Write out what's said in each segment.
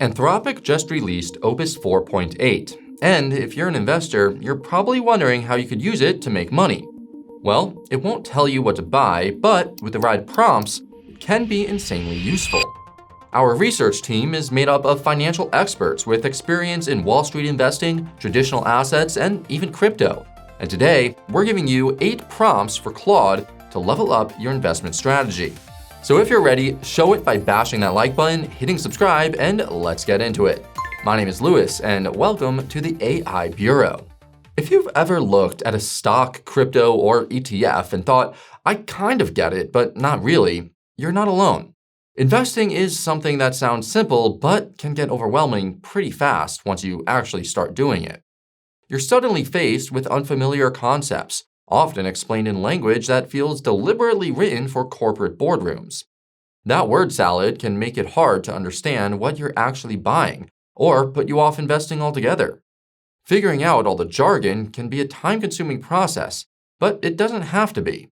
Anthropic just released Opus 4.8, and if you're an investor, you're probably wondering how you could use it to make money. Well, it won't tell you what to buy, but with the right prompts, it can be insanely useful. Our research team is made up of financial experts with experience in Wall Street investing, traditional assets, and even crypto. And today, we're giving you 8 prompts for Claude to level up your investment strategy. So if you're ready, show it by bashing that like button, hitting subscribe, and let's get into it. My name is Louis, and welcome to the AI Bureau. If you've ever looked at a stock, crypto, or ETF and thought, I kind of get it, but not really, you're not alone. Investing is something that sounds simple, but can get overwhelming pretty fast once you actually start doing it. You're suddenly faced with unfamiliar concepts, often explained in language that feels deliberately written for corporate boardrooms. That word salad can make it hard to understand what you're actually buying, or put you off investing altogether. Figuring out all the jargon can be a time-consuming process, but it doesn't have to be.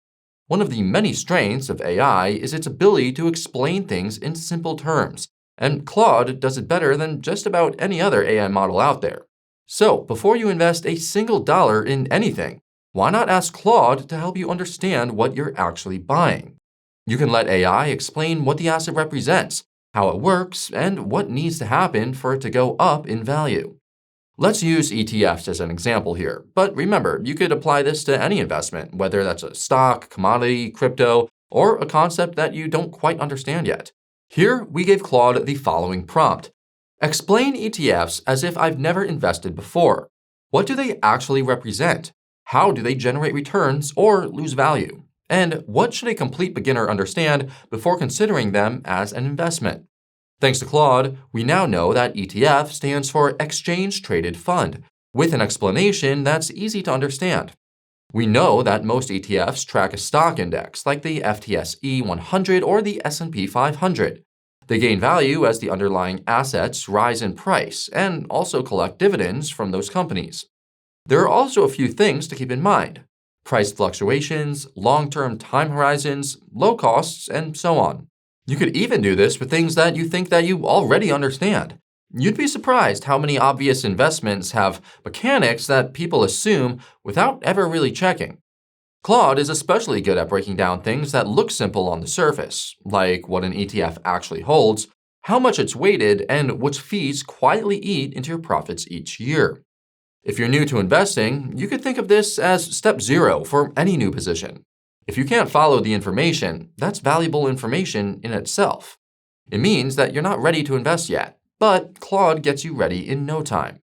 One of the many strengths of AI is its ability to explain things in simple terms, and Claude does it better than just about any other AI model out there. So, before you invest a single dollar in anything, why not ask Claude to help you understand what you're actually buying? You can let AI explain what the asset represents, how it works, and what needs to happen for it to go up in value. Let's use ETFs as an example here, but remember, you could apply this to any investment, whether that's a stock, commodity, crypto, or a concept that you don't quite understand yet. Here, we gave Claude the following prompt. Explain ETFs as if I've never invested before. What do they actually represent? How do they generate returns or lose value? And what should a complete beginner understand before considering them as an investment? Thanks to Claude, we now know that ETF stands for Exchange Traded Fund, with an explanation that's easy to understand. We know that most ETFs track a stock index like the FTSE 100 or the S&P 500. They gain value as the underlying assets rise in price and also collect dividends from those companies. There are also a few things to keep in mind: price fluctuations, long-term time horizons, low costs, and so on. You could even do this with things that you think that you already understand. You'd be surprised how many obvious investments have mechanics that people assume without ever really checking. Claude is especially good at breaking down things that look simple on the surface, like what an ETF actually holds, how much it's weighted, and which fees quietly eat into your profits each year. If you're new to investing, you could think of this as step 0 for any new position. If you can't follow the information, that's valuable information in itself. It means that you're not ready to invest yet, but Claude gets you ready in no time.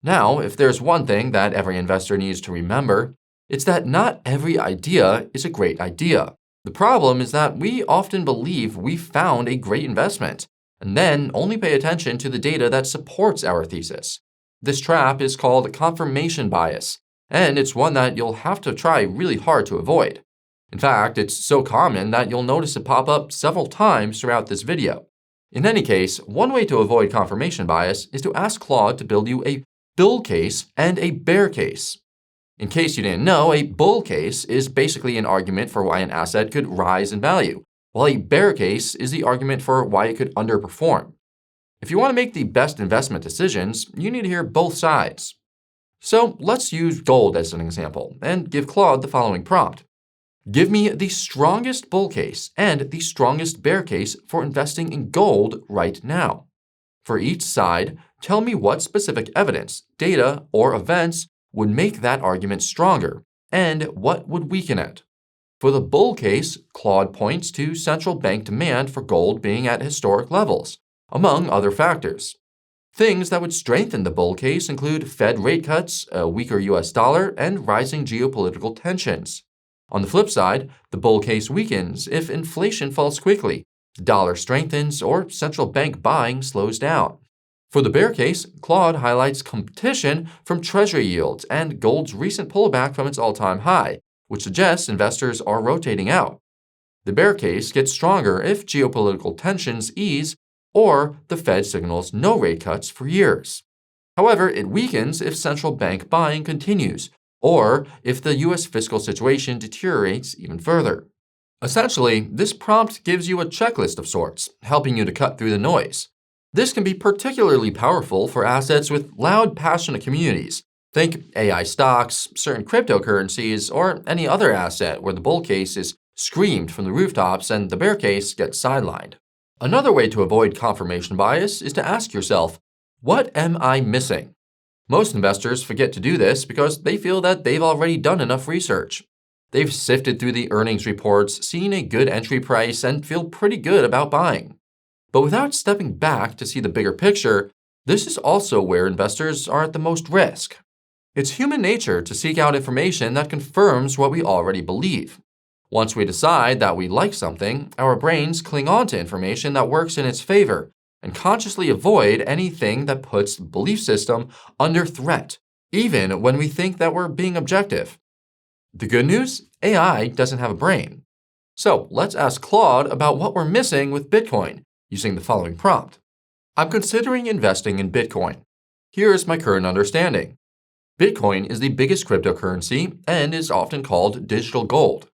Now, if there's one thing that every investor needs to remember, it's that not every idea is a great idea. The problem is that we often believe we've found a great investment, and then only pay attention to the data that supports our thesis. This trap is called confirmation bias, and it's one that you'll have to try really hard to avoid. In fact, it's so common that you'll notice it pop up several times throughout this video. In any case, one way to avoid confirmation bias is to ask Claude to build you a bull case and a bear case. In case you didn't know, a bull case is basically an argument for why an asset could rise in value, while a bear case is the argument for why it could underperform. If you want to make the best investment decisions, you need to hear both sides. So let's use gold as an example and give Claude the following prompt. Give me the strongest bull case and the strongest bear case for investing in gold right now. For each side, tell me what specific evidence, data, or events would make that argument stronger, and what would weaken it. For the bull case, Claude points to central bank demand for gold being at historic levels, among other factors. Things that would strengthen the bull case include Fed rate cuts, a weaker US dollar, and rising geopolitical tensions. On the flip side, the bull case weakens if inflation falls quickly, the dollar strengthens, or central bank buying slows down. For the bear case, Claude highlights competition from treasury yields and gold's recent pullback from its all-time high, which suggests investors are rotating out. The bear case gets stronger if geopolitical tensions ease or the Fed signals no rate cuts for years. However, it weakens if central bank buying continues, or if the US fiscal situation deteriorates even further. Essentially, this prompt gives you a checklist of sorts, helping you to cut through the noise. This can be particularly powerful for assets with loud, passionate communities. Think AI stocks, certain cryptocurrencies, or any other asset where the bull case is screamed from the rooftops and the bear case gets sidelined. Another way to avoid confirmation bias is to ask yourself, what am I missing? Most investors forget to do this because they feel that they've already done enough research. They've sifted through the earnings reports, seen a good entry price, and feel pretty good about buying. But without stepping back to see the bigger picture, this is also where investors are at the most risk. It's human nature to seek out information that confirms what we already believe. Once we decide that we like something, our brains cling on to information that works in its favor and consciously avoid anything that puts the belief system under threat, even when we think that we're being objective. The good news? AI doesn't have a brain. So let's ask Claude about what we're missing with Bitcoin using the following prompt. I'm considering investing in Bitcoin. Here is my current understanding. Bitcoin is the biggest cryptocurrency and is often called digital gold.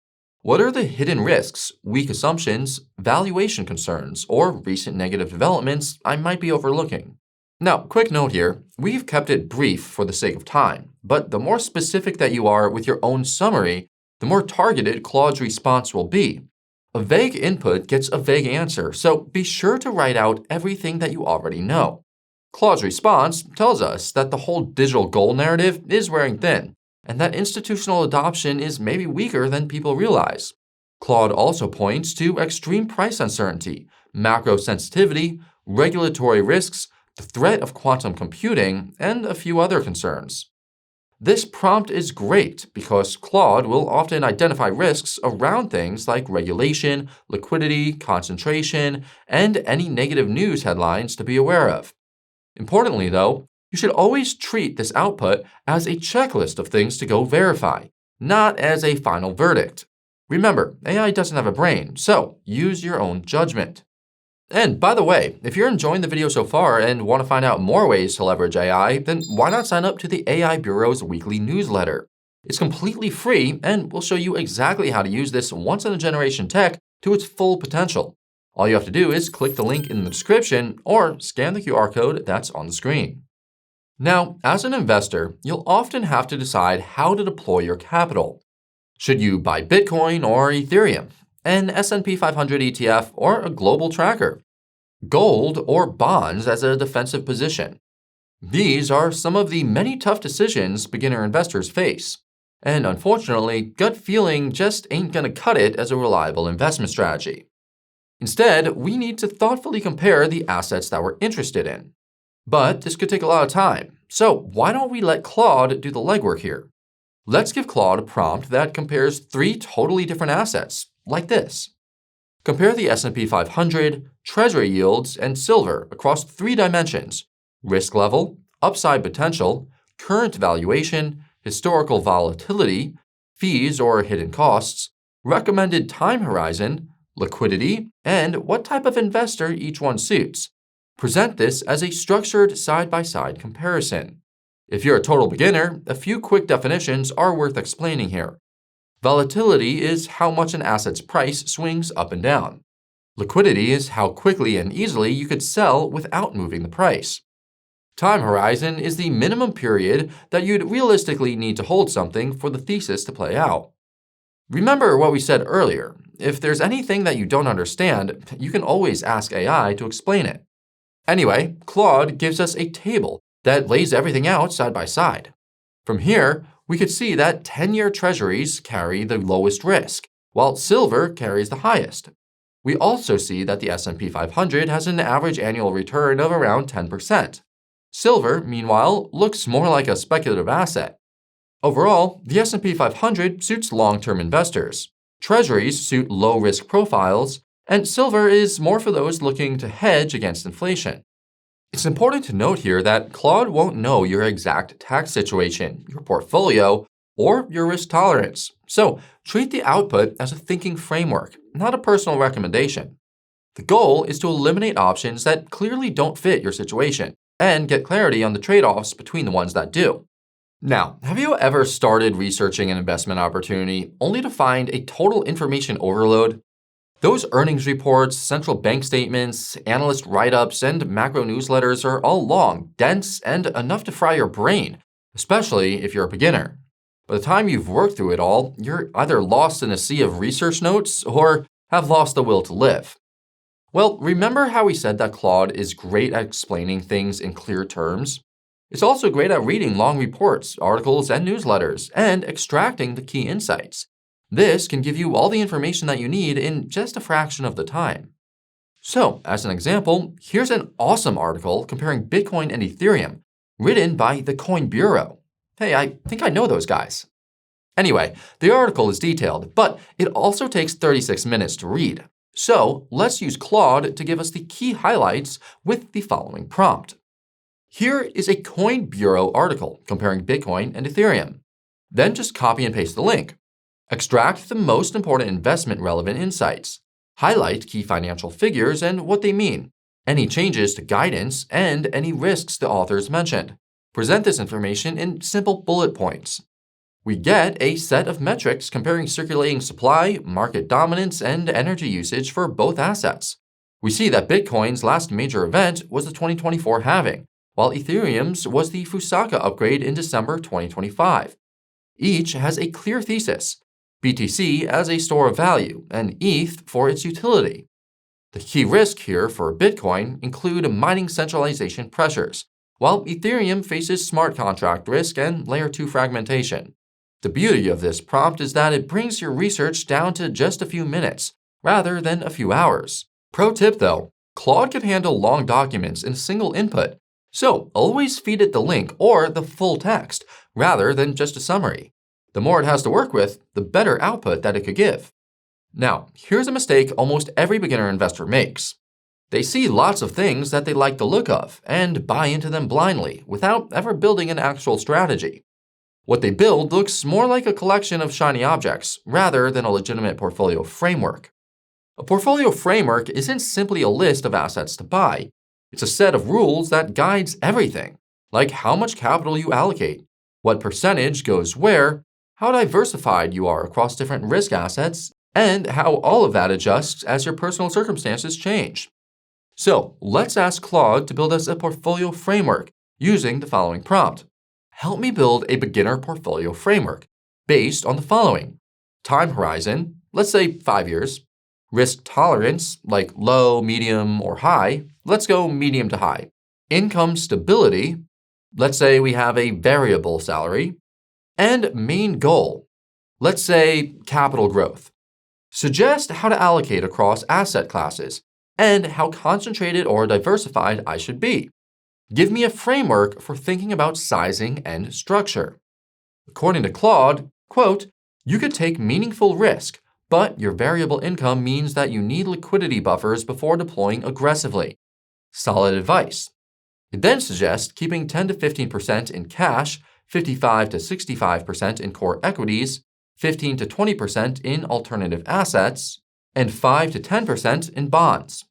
What are the hidden risks, weak assumptions, valuation concerns, or recent negative developments I might be overlooking? Now, quick note here, we've kept it brief for the sake of time, but the more specific that you are with your own summary, the more targeted Claude's response will be. A vague input gets a vague answer, so be sure to write out everything that you already know. Claude's response tells us that the whole digital gold narrative is wearing thin, and that institutional adoption is maybe weaker than people realize. Claude also points to extreme price uncertainty, macro sensitivity, regulatory risks, the threat of quantum computing, and a few other concerns. This prompt is great because Claude will often identify risks around things like regulation, liquidity, concentration, and any negative news headlines to be aware of. Importantly, though, you should always treat this output as a checklist of things to go verify, not as a final verdict. Remember, AI doesn't have a brain, so use your own judgment. And by the way, if you're enjoying the video so far and want to find out more ways to leverage AI, then why not sign up to the AI Bureau's weekly newsletter? It's completely free and will show you exactly how to use this once-in-a-generation tech to its full potential. All you have to do is click the link in the description or scan the QR code that's on the screen. Now, as an investor, you'll often have to decide how to deploy your capital. Should you buy Bitcoin or Ethereum, an S&P 500 ETF or a global tracker, gold or bonds as a defensive position? These are some of the many tough decisions beginner investors face. And unfortunately, gut feeling just ain't gonna cut it as a reliable investment strategy. Instead, we need to thoughtfully compare the assets that we're interested in. But this could take a lot of time, so why don't we let Claude do the legwork here? Let's give Claude a prompt that compares 3 totally different assets, like this. Compare the S&P 500, Treasury yields, and silver across 3 dimensions: risk level, upside potential, current valuation, historical volatility, fees or hidden costs, recommended time horizon, liquidity, and what type of investor each one suits. Present this as a structured side-by-side comparison. If you're a total beginner, a few quick definitions are worth explaining here. Volatility is how much an asset's price swings up and down. Liquidity is how quickly and easily you could sell without moving the price. Time horizon is the minimum period that you'd realistically need to hold something for the thesis to play out. Remember what we said earlier. If there's anything that you don't understand, you can always ask AI to explain it. Anyway, Claude gives us a table that lays everything out side by side. From here, we could see that 10-year treasuries carry the lowest risk, while silver carries the highest. We also see that the S&P 500 has an average annual return of around 10%. Silver, meanwhile, looks more like a speculative asset. Overall, the S&P 500 suits long-term investors. Treasuries suit low-risk profiles, and silver is more for those looking to hedge against inflation. It's important to note here that Claude won't know your exact tax situation, your portfolio, or your risk tolerance. So treat the output as a thinking framework, not a personal recommendation. The goal is to eliminate options that clearly don't fit your situation and get clarity on the trade-offs between the ones that do. Now, have you ever started researching an investment opportunity only to find a total information overload? Those earnings reports, central bank statements, analyst write-ups, and macro newsletters are all long, dense, and enough to fry your brain, especially if you're a beginner. By the time you've worked through it all, you're either lost in a sea of research notes or have lost the will to live. Well, remember how we said that Claude is great at explaining things in clear terms? It's also great at reading long reports, articles, and newsletters, and extracting the key insights. This can give you all the information that you need in just a fraction of the time. So, as an example, here's an awesome article comparing Bitcoin and Ethereum, written by the Coin Bureau. Hey, I think I know those guys. Anyway, the article is detailed, but it also takes 36 minutes to read. So, let's use Claude to give us the key highlights with the following prompt. Here is a Coin Bureau article comparing Bitcoin and Ethereum. Then just copy and paste the link. Extract the most important investment-relevant insights. Highlight key financial figures and what they mean, any changes to guidance, and any risks the authors mentioned. Present this information in simple bullet points. We get a set of metrics comparing circulating supply, market dominance, and energy usage for both assets. We see that Bitcoin's last major event was the 2024 halving, while Ethereum's was the Fusaka upgrade in December 2025. Each has a clear thesis. BTC as a store of value, and ETH for its utility. The key risk here for Bitcoin include mining centralization pressures, while Ethereum faces smart contract risk and layer 2 fragmentation. The beauty of this prompt is that it brings your research down to just a few minutes, rather than a few hours. Pro tip though, Claude can handle long documents in a single input, so always feed it the link or the full text, rather than just a summary. The more it has to work with, the better output that it could give. Now, here's a mistake almost every beginner investor makes. They see lots of things that they like the look of and buy into them blindly without ever building an actual strategy. What they build looks more like a collection of shiny objects rather than a legitimate portfolio framework. A portfolio framework isn't simply a list of assets to buy. It's a set of rules that guides everything, like how much capital you allocate, what percentage goes where, how diversified you are across different risk assets, and how all of that adjusts as your personal circumstances change. So, let's ask Claude to build us a portfolio framework using the following prompt. Help me build a beginner portfolio framework based on the following. Time horizon, let's say 5 years. Risk tolerance, like low, medium, or high. Let's go medium to high. Income stability, let's say we have a variable salary. And main goal, let's say capital growth. Suggest how to allocate across asset classes and how concentrated or diversified I should be. Give me a framework for thinking about sizing and structure. According to Claude, quote, you could take meaningful risk, but your variable income means that you need liquidity buffers before deploying aggressively. Solid advice. It then suggests keeping 10 to 15% in cash, 55 to 65% in core equities, 15 to 20% in alternative assets, and 5 to 10% in bonds.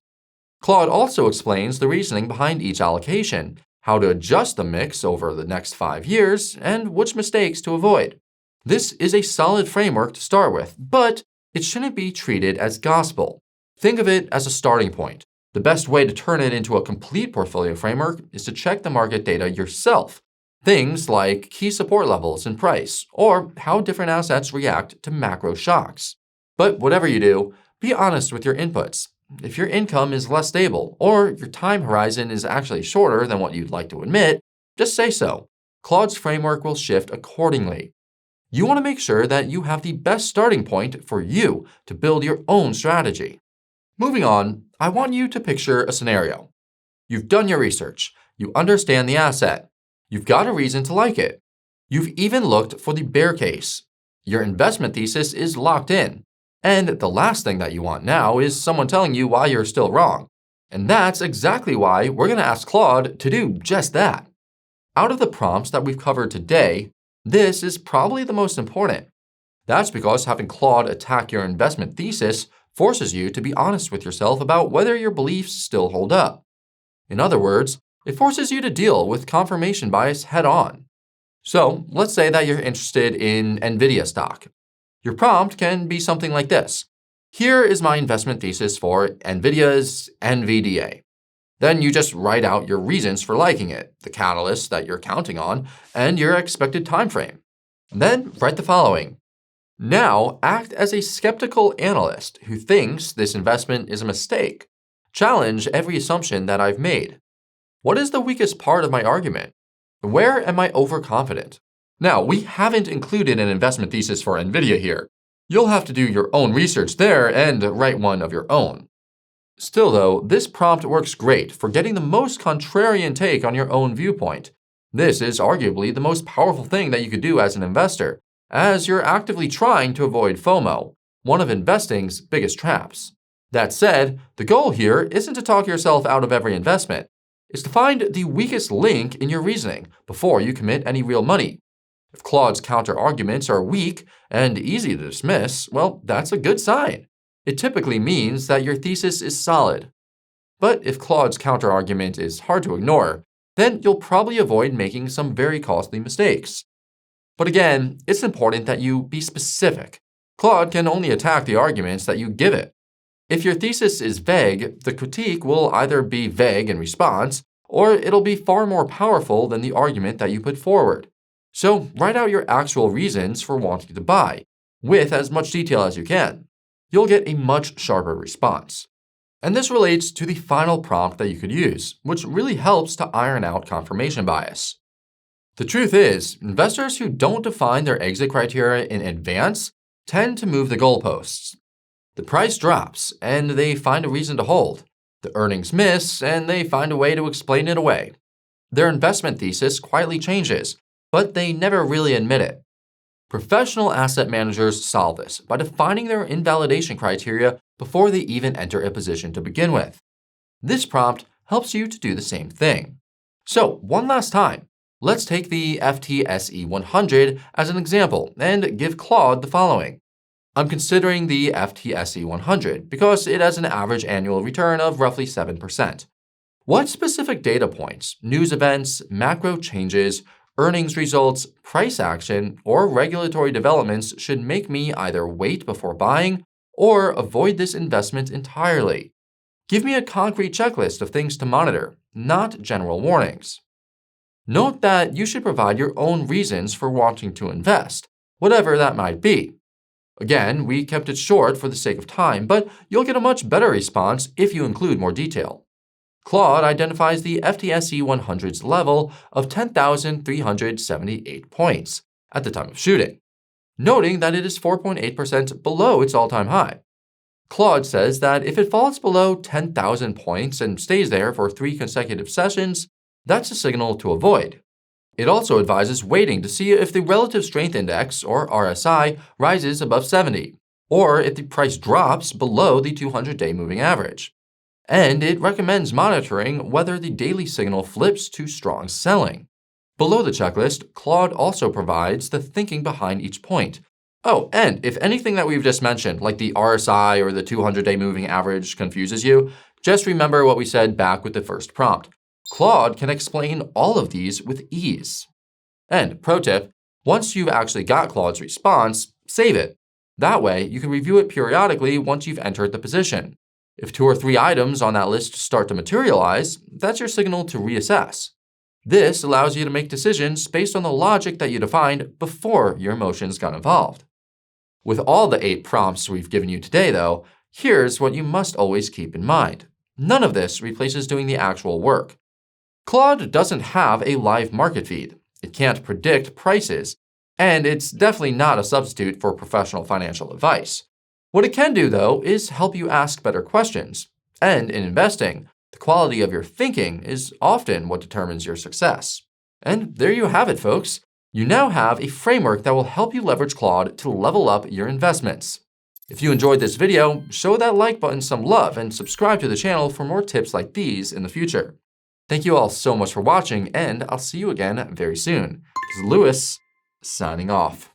Claude also explains the reasoning behind each allocation, how to adjust the mix over the next 5 years, and which mistakes to avoid. This is a solid framework to start with, but it shouldn't be treated as gospel. Think of it as a starting point. The best way to turn it into a complete portfolio framework is to check the market data yourself. Things like key support levels and price, or how different assets react to macro shocks. But whatever you do, be honest with your inputs. If your income is less stable, or your time horizon is actually shorter than what you'd like to admit, just say so. Claude's framework will shift accordingly. You want to make sure that you have the best starting point for you to build your own strategy. Moving on, I want you to picture a scenario. You've done your research. You understand the asset. You've got a reason to like it. You've even looked for the bear case. Your investment thesis is locked in. And the last thing that you want now is someone telling you why you're still wrong. And that's exactly why we're going to ask Claude to do just that. Out of the prompts that we've covered today, this is probably the most important. That's because having Claude attack your investment thesis forces you to be honest with yourself about whether your beliefs still hold up. In other words, it forces you to deal with confirmation bias head on. So, let's say that you're interested in NVIDIA stock. Your prompt can be something like this. Here is my investment thesis for NVIDIA's NVDA. Then you just write out your reasons for liking it, the catalyst that you're counting on, and your expected time frame. Then write the following. Now act as a skeptical analyst who thinks this investment is a mistake. Challenge every assumption that I've made. What is the weakest part of my argument? Where am I overconfident? Now, we haven't included an investment thesis for NVIDIA here. You'll have to do your own research there and write one of your own. Still though, this prompt works great for getting the most contrarian take on your own viewpoint. This is arguably the most powerful thing that you could do as an investor, as you're actively trying to avoid FOMO, one of investing's biggest traps. That said, the goal here isn't to talk yourself out of every investment. It's to find the weakest link in your reasoning before you commit any real money. If Claude's counter-arguments are weak and easy to dismiss, well, that's a good sign. It typically means that your thesis is solid. But if Claude's counter-argument is hard to ignore, then you'll probably avoid making some very costly mistakes. But again, it's important that you be specific. Claude can only attack the arguments that you give it. If your thesis is vague, the critique will either be vague in response, or it'll be far more powerful than the argument that you put forward. So write out your actual reasons for wanting to buy, with as much detail as you can. You'll get a much sharper response. And this relates to the final prompt that you could use, which really helps to iron out confirmation bias. The truth is, investors who don't define their exit criteria in advance tend to move the goalposts. The price drops, and they find a reason to hold. The earnings miss, and they find a way to explain it away. Their investment thesis quietly changes, but they never really admit it. Professional asset managers solve this by defining their invalidation criteria before they even enter a position to begin with. This prompt helps you to do the same thing. So, one last time, let's take the FTSE 100 as an example and give Claude the following. I'm considering the FTSE 100 because it has an average annual return of roughly 7%. What specific data points, news events, macro changes, earnings results, price action, or regulatory developments should make me either wait before buying or avoid this investment entirely? Give me a concrete checklist of things to monitor, not general warnings. Note that you should provide your own reasons for wanting to invest, whatever that might be. Again, we kept it short for the sake of time, but you'll get a much better response if you include more detail. Claude identifies the FTSE 100's level of 10,378 points at the time of shooting, noting that it is 4.8% below its all-time high. Claude says that if it falls below 10,000 points and stays there for 3 consecutive sessions, that's a signal to avoid. It also advises waiting to see if the Relative Strength Index, or RSI, rises above 70, or if the price drops below the 200-day moving average. And it recommends monitoring whether the daily signal flips to strong selling. Below the checklist, Claude also provides the thinking behind each point. Oh, and if anything that we've just mentioned, like the RSI or the 200-day moving average, confuses you, just remember what we said back with the first prompt. Claude can explain all of these with ease. And pro tip, once you've actually got Claude's response, save it. That way, you can review it periodically once you've entered the position. If 2 or 3 items on that list start to materialize, that's your signal to reassess. This allows you to make decisions based on the logic that you defined before your emotions got involved. With all the 8 prompts we've given you today, though, here's what you must always keep in mind. None of this replaces doing the actual work. Claude doesn't have a live market feed. It can't predict prices, and it's definitely not a substitute for professional financial advice. What it can do, though, is help you ask better questions. And in investing, the quality of your thinking is often what determines your success. And there you have it, folks. You now have a framework that will help you leverage Claude to level up your investments. If you enjoyed this video, show that like button some love and subscribe to the channel for more tips like these in the future. Thank you all so much for watching, and I'll see you again very soon. This is Lewis, signing off.